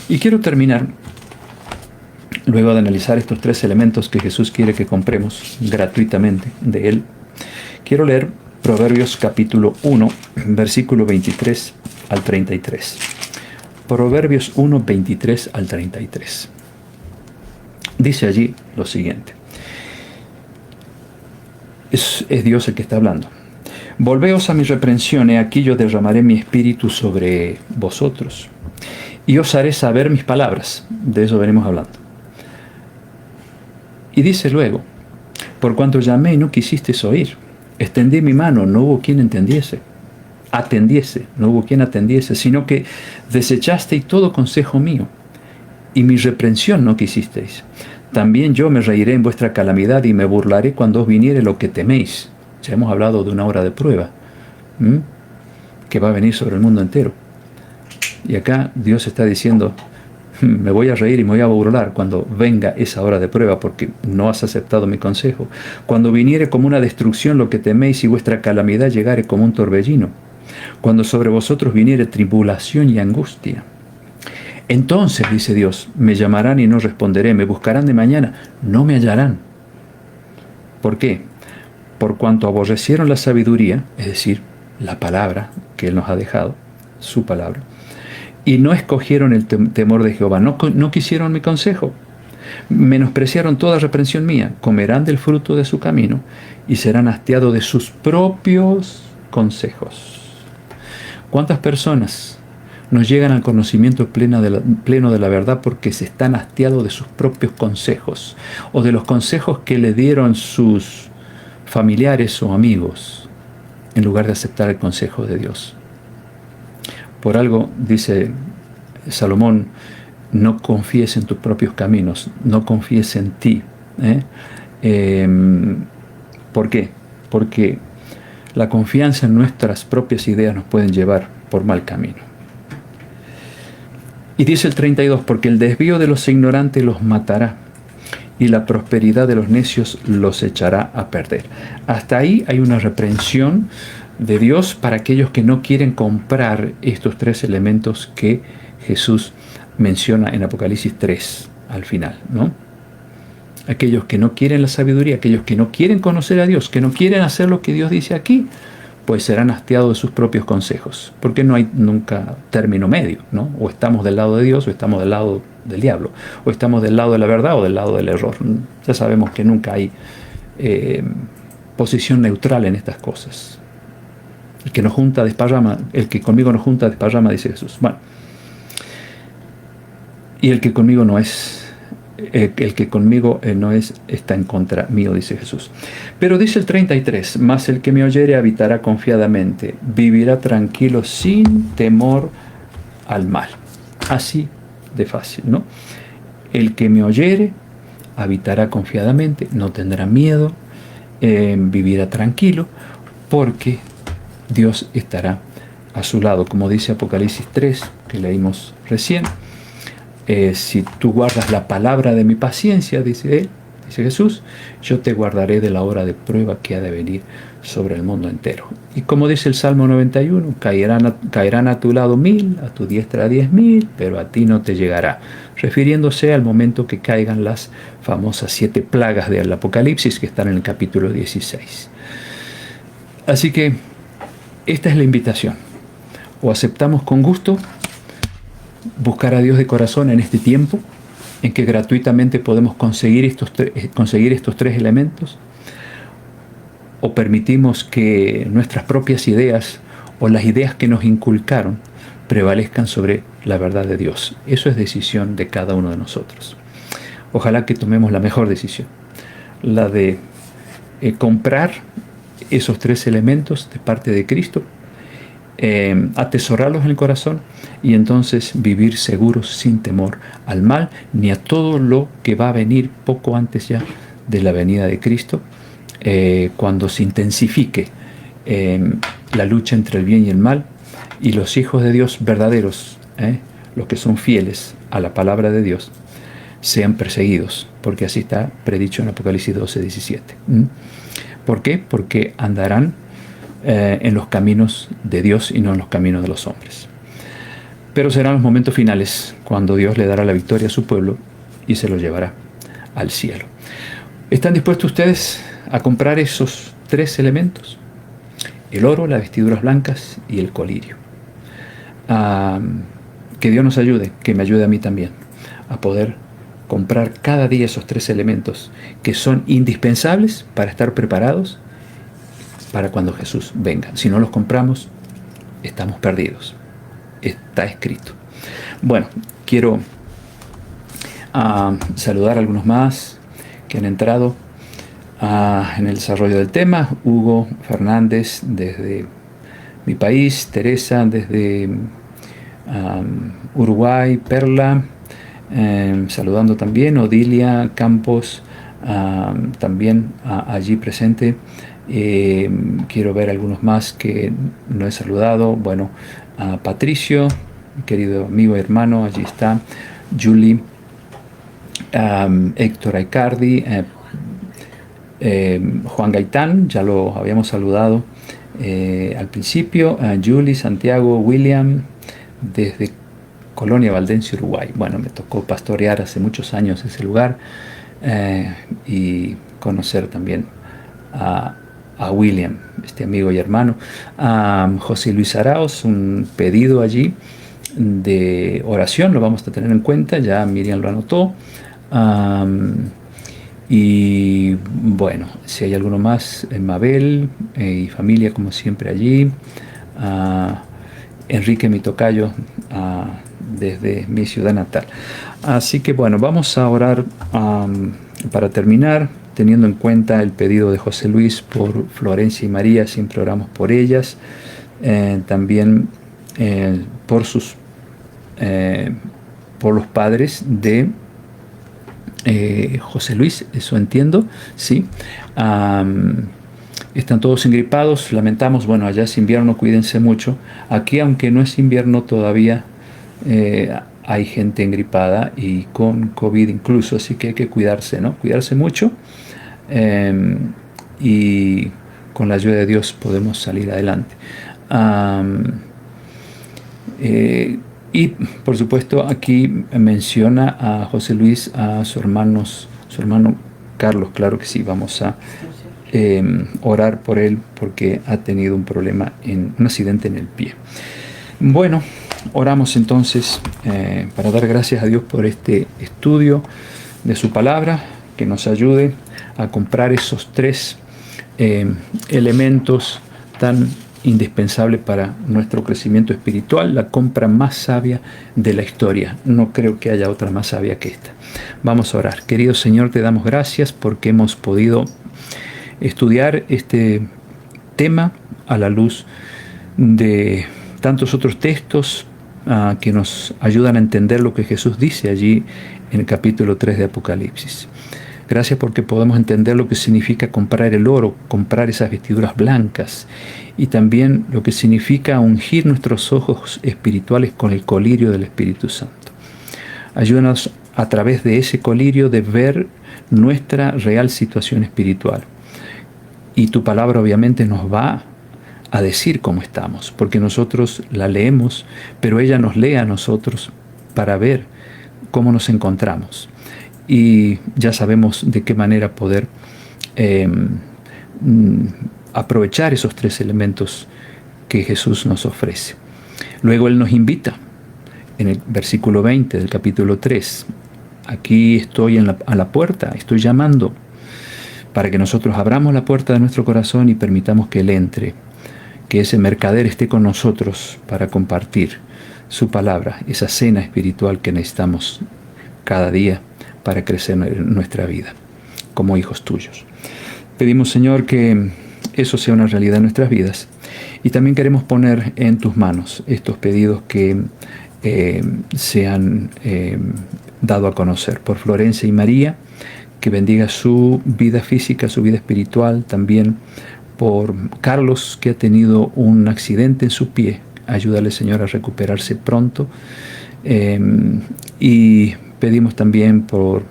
Y quiero terminar, luego de analizar estos tres elementos que Jesús quiere que compremos gratuitamente de Él, quiero leer Proverbios capítulo 1, versículo 23 al 33. Proverbios 1, 23 al 33. Dice allí lo siguiente. Es Dios el que está hablando. Volveos a mi reprensión, he aquí yo derramaré mi espíritu sobre vosotros, y os haré saber mis palabras. De eso venimos hablando. Y dice luego, por cuanto llamé y no quisisteis oír, extendí mi mano, no hubo quien atendiese, no hubo quien atendiese, sino que desechasteis todo consejo mío, y mi reprensión no quisisteis. También yo me reiré en vuestra calamidad y me burlaré cuando os viniere lo que teméis. Ya hemos hablado de una hora de prueba que va a venir sobre el mundo entero. Y acá Dios está diciendo, me voy a reír y me voy a burlar cuando venga esa hora de prueba porque no has aceptado mi consejo. Cuando viniere como una destrucción lo que teméis y vuestra calamidad llegare como un torbellino. Cuando sobre vosotros viniere tribulación y angustia. Entonces, dice Dios, me llamarán y no responderé, me buscarán de mañana, no me hallarán. ¿Por qué? Por cuanto aborrecieron la sabiduría, es decir, la palabra que Él nos ha dejado, su palabra, y no escogieron el temor de Jehová, no quisieron mi consejo, menospreciaron toda reprensión mía, comerán del fruto de su camino y serán hastiados de sus propios consejos. ¿Cuántas personas nos llegan al conocimiento pleno de la verdad porque se están hastiados de sus propios consejos o de los consejos que le dieron sus familiares o amigos en lugar de aceptar el consejo de Dios? Por algo dice Salomón: no confíes en tus propios caminos, no confíes en ti. ¿Por qué? Porque la confianza en nuestras propias ideas nos pueden llevar por mal camino. Y dice el 32, porque el desvío de los ignorantes los matará, y la prosperidad de los necios los echará a perder. Hasta ahí hay una reprensión de Dios para aquellos que no quieren comprar estos tres elementos que Jesús menciona en Apocalipsis 3 al final, ¿no? Aquellos que no quieren la sabiduría, aquellos que no quieren conocer a Dios, que no quieren hacer lo que Dios dice aquí, pues serán hastiados de sus propios consejos, porque no hay nunca término medio, ¿no? O estamos del lado de Dios o estamos del lado del diablo, o estamos del lado de la verdad o del lado del error. Ya sabemos que nunca hay posición neutral en estas cosas. El que nos junta desparrama, el que conmigo nos junta desparrama, dice Jesús. Bueno, y el que conmigo no es, el que conmigo no es, está en contra mío, dice Jesús. Pero dice el 33, mas el que me oyere habitará confiadamente, vivirá tranquilo sin temor al mal. Así de fácil, ¿no? El que me oyere habitará confiadamente, no tendrá miedo, vivirá tranquilo, porque Dios estará a su lado, como dice Apocalipsis 3, que leímos recién. Si tú guardas la palabra de mi paciencia, dice él, dice Jesús, yo te guardaré de la hora de prueba que ha de venir sobre el mundo entero. Y como dice el Salmo 91, caerán a tu lado 1000, a tu diestra 10.000, pero a ti no te llegará, refiriéndose al momento que caigan las famosas 7 plagas del Apocalipsis que están en el capítulo 16. Así que esta es la invitación. O aceptamos con gusto buscar a Dios de corazón en este tiempo en que gratuitamente podemos conseguir estos tres elementos, o permitimos que nuestras propias ideas o las ideas que nos inculcaron prevalezcan sobre la verdad de Dios. Eso es decisión de cada uno de nosotros. Ojalá que tomemos la mejor decisión, la de comprar esos tres elementos de parte de Cristo, atesorarlos en el corazón y entonces vivir seguros sin temor al mal ni a todo lo que va a venir poco antes ya de la venida de Cristo, cuando se intensifique la lucha entre el bien y el mal y los hijos de Dios verdaderos, los que son fieles a la palabra de Dios, sean perseguidos, porque así está predicho en Apocalipsis 12:17. ¿Por qué? Porque andarán en los caminos de Dios y no en los caminos de los hombres. Pero serán los momentos finales cuando Dios le dará la victoria a su pueblo y se lo llevará al cielo. ¿Están dispuestos ustedes a comprar esos tres elementos? El oro, las vestiduras blancas y el colirio. Que Dios nos ayude, que me ayude a mí también, a poder comprar cada día esos tres elementos que son indispensables para estar preparados para cuando Jesús venga. Si no los compramos, estamos perdidos. Está escrito. Bueno, quiero saludar a algunos más que han entrado en el desarrollo del tema. Hugo Fernández desde mi país, Teresa desde Uruguay, Perla, saludando también, Odilia Campos, también allí presente. Quiero ver algunos más que no he saludado. Bueno, Patricio, mi querido amigo y hermano, allí está. Julie, Héctor Aicardi, Juan Gaitán, ya lo habíamos saludado al principio. Julie, Santiago, William, desde Colonia Valdense, Uruguay. Bueno, me tocó pastorear hace muchos años ese lugar y conocer también a William, este amigo y hermano. José Luis Arauz, un pedido allí de oración, lo vamos a tener en cuenta, ya Miriam lo anotó. Y bueno, si hay alguno más, Mabel y familia como siempre allí. Enrique, mi tocayo, desde mi ciudad natal. Así que bueno, vamos a orar para terminar, teniendo en cuenta el pedido de José Luis por Florencia y María, siempre oramos por ellas. También por los padres de José Luis, eso entiendo, sí. Están todos engripados, lamentamos, bueno, allá es invierno, cuídense mucho. Aquí, aunque no es invierno todavía, hay gente engripada y con COVID incluso, así que hay que cuidarse, ¿no? Cuidarse mucho, y con la ayuda de Dios podemos salir adelante. Y por supuesto aquí menciona a José Luis, a su hermano Carlos, claro que sí, vamos a orar por él porque ha tenido un problema, un accidente en el pie. Bueno, oramos entonces para dar gracias a Dios por este estudio de su palabra, que nos ayude a comprar esos 3 elementos tan indispensable para nuestro crecimiento espiritual, la compra más sabia de la historia. No creo que haya otra más sabia que esta. Vamos a orar. Querido Señor, te damos gracias porque hemos podido estudiar este tema a la luz de tantos otros textos que nos ayudan a entender lo que Jesús dice allí en el capítulo 3 de Apocalipsis. Gracias porque podemos entender lo que significa comprar el oro, comprar esas vestiduras blancas, y también lo que significa ungir nuestros ojos espirituales con el colirio del Espíritu Santo. Ayúdanos a través de ese colirio de ver nuestra real situación espiritual. Y tu palabra obviamente nos va a decir cómo estamos, porque nosotros la leemos, pero ella nos lee a nosotros para ver cómo nos encontramos. Y ya sabemos de qué manera poder aprovechar esos 3 elementos que Jesús nos ofrece. Luego Él nos invita en el versículo 20 del capítulo 3. Aquí estoy a la puerta, estoy llamando, para que nosotros abramos la puerta de nuestro corazón y permitamos que Él entre, que ese mercader esté con nosotros para compartir su palabra, esa cena espiritual que necesitamos cada día para crecer en nuestra vida como hijos tuyos. Pedimos, Señor, que eso sea una realidad en nuestras vidas, y también queremos poner en tus manos estos pedidos que se han dado a conocer por Florencia y María, que bendiga su vida física, su vida espiritual, también por Carlos, que ha tenido un accidente en su pie. Ayúdale, Señor, a recuperarse pronto, y pedimos también por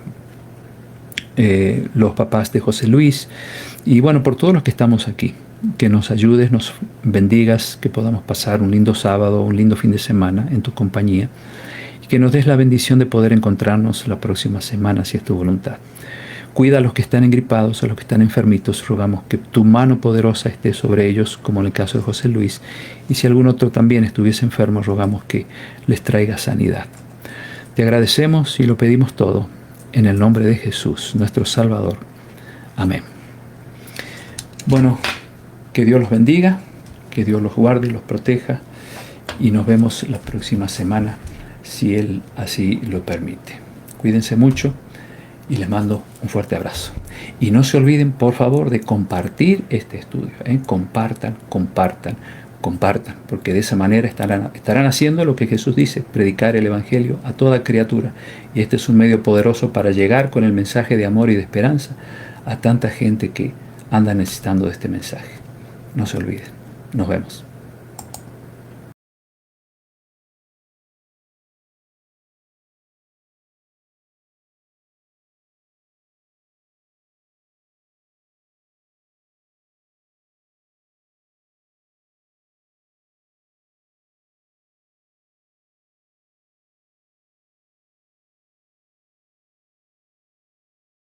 los papás de José Luis, y bueno, por todos los que estamos aquí, que nos ayudes, nos bendigas, que podamos pasar un lindo sábado, un lindo fin de semana en tu compañía, y que nos des la bendición de poder encontrarnos la próxima semana, si es tu voluntad. Cuida a los que están engripados, a los que están enfermitos. Rogamos que tu mano poderosa esté sobre ellos, como en el caso de José Luis, y si algún otro también estuviese enfermo, rogamos que les traiga sanidad. Te agradecemos y lo pedimos todo en el nombre de Jesús, nuestro Salvador. Amén. Bueno, que Dios los bendiga, que Dios los guarde y los proteja, y nos vemos la próxima semana, si Él así lo permite. Cuídense mucho y les mando un fuerte abrazo. Y no se olviden, por favor, de compartir este estudio. Compartan, porque de esa manera estarán haciendo lo que Jesús dice, predicar el Evangelio a toda criatura. Y este es un medio poderoso para llegar con el mensaje de amor y de esperanza a tanta gente que anda necesitando de este mensaje. No se olviden. Nos vemos.